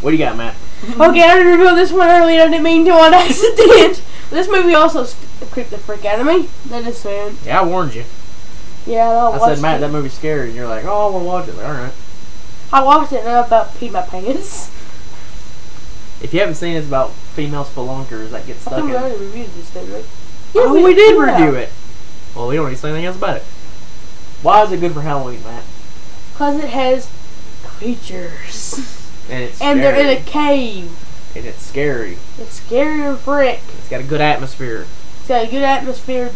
What do you got, Matt? Okay, I revealed this one earlier. I didn't mean to on accident. This movie also creeped the frick out of me. That is sad. Yeah, I warned you. Yeah, I said, Matt, that movie's scary. And you're like, oh, I want to watch it. Like, alright. I watched it and I about peed my pants. If you haven't seen it, it's about female spelunkers that get stuck I think we in. already reviewed this, didn't we? Oh, we did review it. Well, we don't need to say anything else about it. Why is it good for Halloween, Matt? Because it has creatures. And it's and scary. they're in a cave. And it's scary. It's scary and frick. It's got a good atmosphere. It's got a good atmosphere.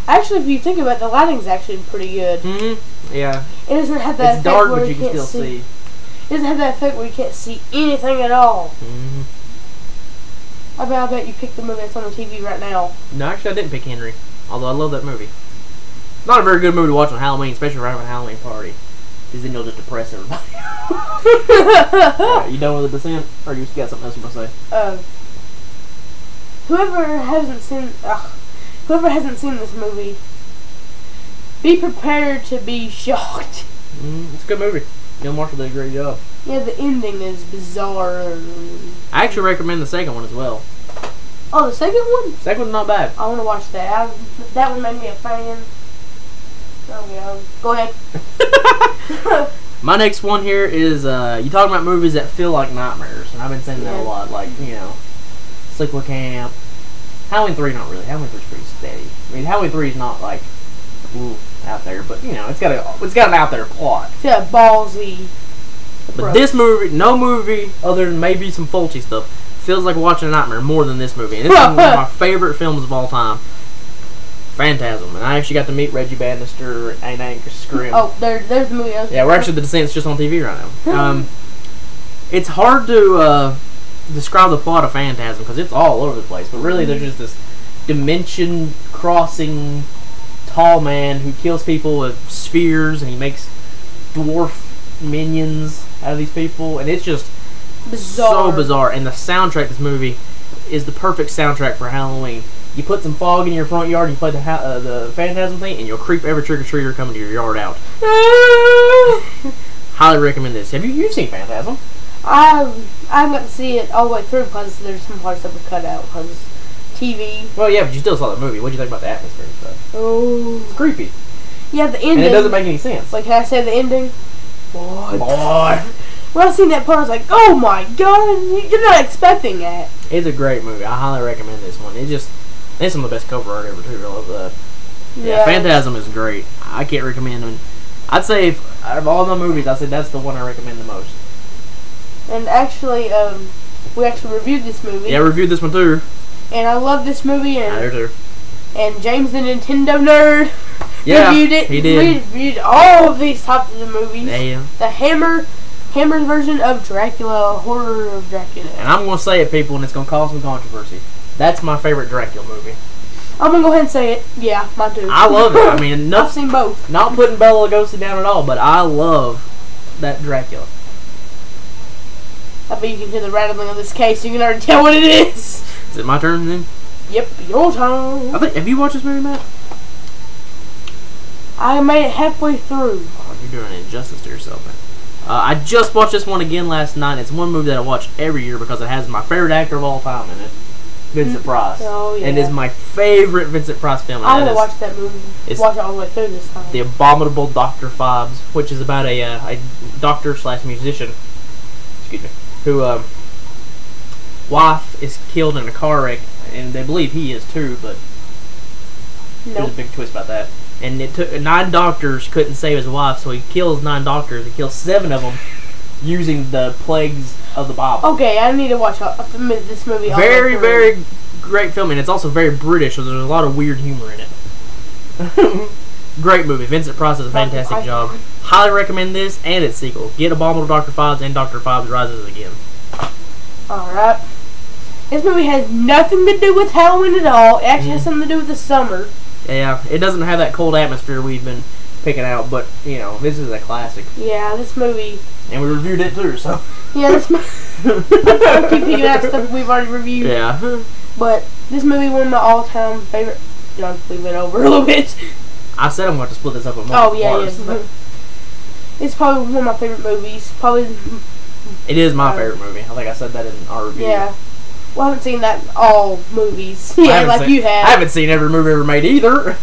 Actually, if you think about it, the lighting's actually pretty good. Mm-hmm. Yeah. It doesn't have that It's effect dark, where but you can still see. It doesn't have that effect where you can't see anything at all. Mm-hmm. I bet you picked the movie that's on the TV right now. No, actually, I didn't pick Henry. Although I love that movie. Not a very good movie to watch on Halloween, especially right around a Halloween party. Because then you'll just depress everybody. Right, you done with the descent? Or you got something else you want to say? Whoever hasn't seen this movie, be prepared to be shocked. It's a good movie. Neil Marshall did a great job. Yeah, the ending is bizarre. I actually recommend the second one as well. Oh, the second one? Second one's not bad. I want to watch that. That one made me a fan. Oh, yeah. Go ahead. My next one here is, you talking about movies that feel like nightmares. And I've been saying that a lot. Like, you know, Sleepaway Camp. Halloween 3, not really. Halloween 3 is pretty steady. I mean, Halloween 3 is not like, ooh, out there. But, you know, it's got an out there plot. It's got ballsy. But this movie, no movie, other than maybe some Fulci stuff, feels like watching a nightmare more than this movie. And this is one of my favorite films of all time. Phantasm. And I actually got to meet Reggie Bannister and Angus Scrimm. Oh, there's the movie. Yeah, we're actually, The Descent's just on TV right now. It's hard to describe the plot of Phantasm because it's all over the place. But really, there's just this dimension-crossing tall man who kills people with spheres, and he makes dwarf minions out of these people, and it's just bizarre. So bizarre. And the soundtrack of this movie is the perfect soundtrack for Halloween. You put some fog in your front yard, you play the Phantasm thing, and you'll creep every trick-or-treater coming to your yard out. Highly recommend this. You've seen Phantasm? I haven't got to see it all the way through because there's some parts that were cut out because TV. Well, yeah, but you still saw the movie. What do you think about the atmosphere and stuff? Oh. It's creepy. Yeah, the ending. And it doesn't make any sense. Like, can I say the ending? Boy. When I seen that part, I was like, oh my god, you're not expecting that. It's a great movie. I highly recommend this one. It's some of the best cover art ever, too. I love that. Yeah, Phantasm is great. I can't recommend them. I'd say, out of all the movies, I'd say that's the one I recommend the most. And actually, we actually reviewed this movie. Yeah, I reviewed this one, too. And I love this movie. And, I do, too. And James the Nintendo Nerd reviewed it. He did. We reviewed all of these types of movies. Yeah. The Hammer's version of Dracula, Horror of Dracula. And I'm going to say it, people, and it's going to cause some controversy. That's my favorite Dracula movie. I'm going to go ahead and say it. Yeah, mine too. I love it. I mean, I've seen both. Not putting Bela Lugosi down at all, but I love that Dracula. I bet you can hear the rattling of this case. You can already tell what it is. Is it my turn then? Yep, your turn. Have you watched this movie, Matt? I made it halfway through. Oh, you're doing an injustice to yourself, man. I just watched this one again last night. It's one movie that I watch every year because it has my favorite actor of all time in it, Vincent Price. Oh, yeah. And it's my favorite Vincent Price film. I'm going to watch that movie. Watch it all the way through this time. The Abominable Dr. Fobbs, which is about a doctor/musician, excuse me, who wife is killed in a car wreck, and they believe he is too, but there's a big twist about that. And it took 9 doctors couldn't save his wife, so he kills 9 doctors. He kills 7 of them using the plagues of the Bible. Okay, I need to watch this movie. Very, very great film, and it's also very British, so there's a lot of weird humor in it. Great movie. Vincent Price does a fantastic job. Highly recommend this and its sequel. Get Abominable Dr. Fobbs and Dr. Fobbs Rises Again. Alright. This movie has nothing to do with Halloween at all. It actually has something to do with the summer. Yeah, it doesn't have that cold atmosphere we've been picking out, but, you know, this is a classic. Yeah, this movie. And we reviewed it too, so. Yeah, this movie. I keep picking out stuff we've already reviewed. Yeah. But this movie, one of my all-time favorite. We went over a little bit. I said I'm going to split this up in multiple parts. But it's probably one of my favorite movies. Probably It is my favorite movie. I think I said that in our review. Yeah. Well, I haven't seen that all movies. Yeah, like you have. I haven't seen every movie ever made either.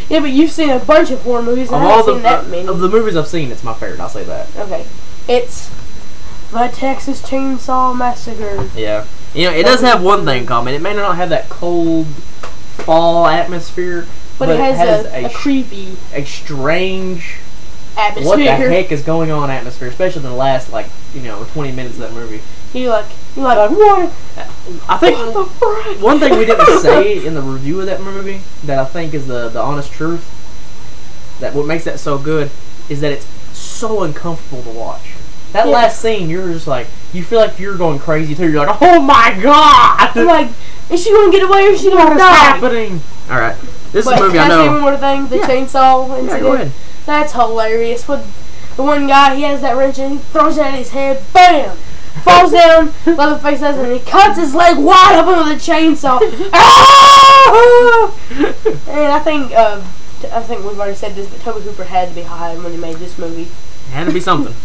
Yeah, but you've seen a bunch of horror movies. And I haven't seen that many. Of the movies I've seen, it's my favorite. I'll say that. Okay. It's The Texas Chainsaw Massacre. Yeah. You know, it does have one thing in common. It may not have that cold fall atmosphere, but it has a creepy, a strange atmosphere. What the heck is going on atmosphere, especially in the last 20 minutes of that movie. You're like what? I think one thing we didn't say in the review of that movie that I think is the honest truth, that what makes that so good is that it's so uncomfortable to watch. That last scene, you're just like, you feel like you're going crazy too. You're like, oh my god! I'm like, is she gonna get away or is she gonna die? Happening? All right, this is a movie I know. Can I say one more thing? The chainsaw incident. Yeah, go ahead. That's hilarious. With the one guy, he has that wrench and he throws it at his head. Bam! Falls down. Leatherface does it, and he cuts his leg wide open with a chainsaw. Ah! And I think we've already said this, but Tobe Hooper had to be high when he made this movie. It had to be something.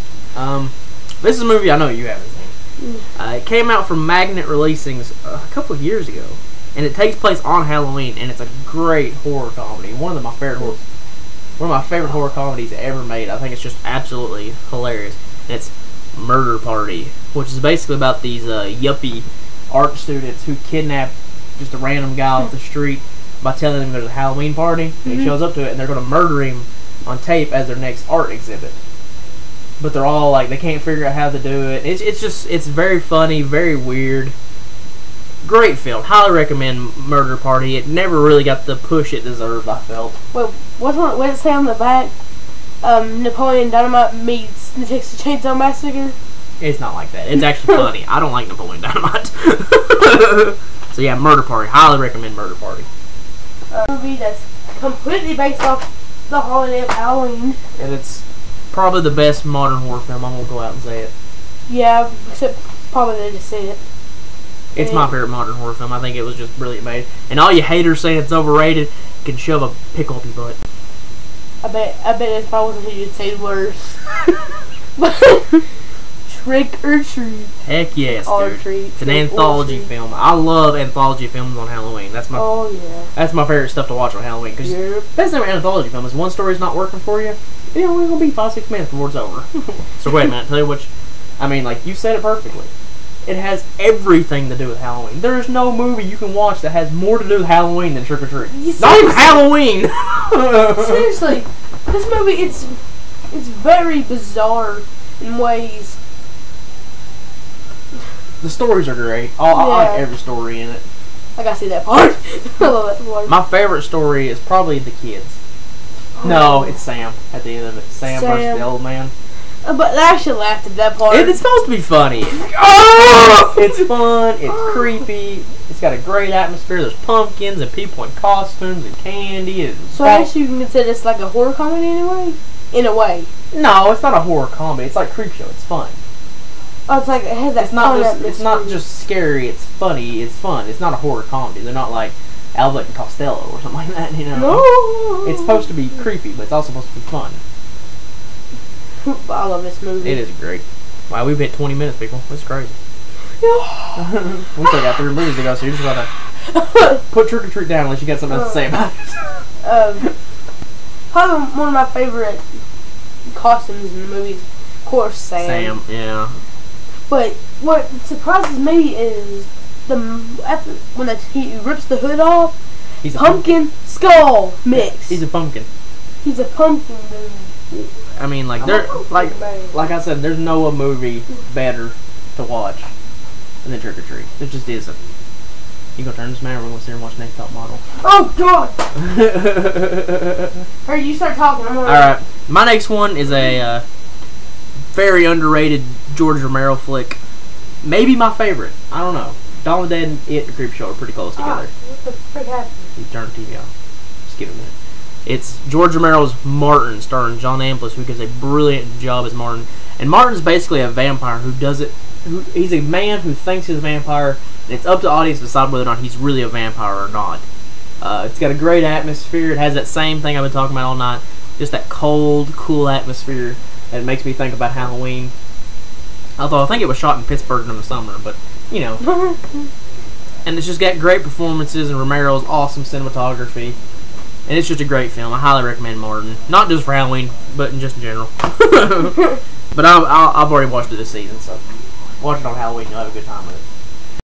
This is a movie I know you haven't seen. It came out from Magnet Releasings a couple of years ago, and it takes place on Halloween, and it's a great horror comedy. One of my favorite horror comedies ever made. I think it's just absolutely hilarious. And it's Murder Party, which is basically about these yuppie art students who kidnap just a random guy off the street by telling him there's a Halloween party, and he shows up to it, and they're going to murder him on tape as their next art exhibit. But they're all like, they can't figure out how to do it. It's very funny, very weird. Great film. Highly recommend Murder Party. It never really got the push it deserved, I felt. Well, what did it say on the back? Napoleon Dynamite meets the Texas Chainsaw Massacre? It's not like that. It's actually funny. I don't like Napoleon Dynamite. So yeah, Murder Party. Highly recommend Murder Party. A movie that's completely based off the holiday of Halloween. And it's probably the best modern horror film. I'm going to go out and say it. Yeah, except probably they just said it. It's my favorite modern horror film. I think it was just brilliant made. And all you haters saying it's overrated can shove a pickle up your butt. I bet if I wasn't here, you'd say worse. Trick or treat. Heck yes, dude. Treat. It's an anthology film. I love anthology films on Halloween. That's my that's my favorite stuff to watch on Halloween. Because best thing about anthology film is one story's not working for you, it's only gonna be 5-6 minutes before it's over. So wait a minute, tell you what. You said it perfectly. It has everything to do with Halloween. There is no movie you can watch that has more to do with Halloween than Trick or Treat. Not even Halloween. Seriously, this movie it's very bizarre in ways. The stories are great. I like every story in it. I gotta see that part. I love that part. My favorite story is probably the kids. No, it's Sam at the end of it. Sam versus the old man. But I actually laughed at that part. It's supposed to be funny. Oh! It's fun. It's creepy. It's got a great atmosphere. There's pumpkins and people in costumes and candy. And so I guess you can consider this like a horror comedy in a way. No, it's not a horror comedy. It's like Creepshow. It's fun. Oh, it's like it has that. It's not just scary. It's funny. It's fun. It's not a horror comedy. They're not like Abbott and Costello or something like that. No. It's supposed to be creepy, but it's also supposed to be fun. I love this movie. It is great. Wow, we've hit 20 minutes, people. That's crazy. Yeah. We still got 3 movies to go, so you're just gotta put Trick or Treat down unless you got something else to say about it. Probably one of my favorite costumes in the movies, of course, Sam. Yeah. But what surprises me is when he rips the hood off, he's a pumpkin skull mix. He's a pumpkin. He's a pumpkin dude. I mean, like I said, there's no มี better to watch than Trick or Treat. There just isn't. You gonna turn this man? We're gonna sit here and watch Next Top Model. Oh God! Hurry, you start talking. All right, my next one is a very underrated George Romero flick. Maybe my favorite. I don't know. Dawn of the Dead and It and Creepshow are pretty close together. What the frick happened? You turn the TV off. Just give it a minute. It's George Romero's Martin, starring John Amplas, who does a brilliant job as Martin. And Martin's basically a vampire who does it. He's a man who thinks he's a vampire, and it's up to the audience to decide whether or not he's really a vampire or not. It's got a great atmosphere. It has that same thing I've been talking about all night. Just that cold, cool atmosphere that makes me think about Halloween. Although I think it was shot in Pittsburgh in the summer, but you know. And it's just got great performances and Romero's awesome cinematography. And it's just a great film. I highly recommend Martin. Not just for Halloween, but just in general. But I've already watched it this season, so watch it on Halloween. You'll have a good time with it.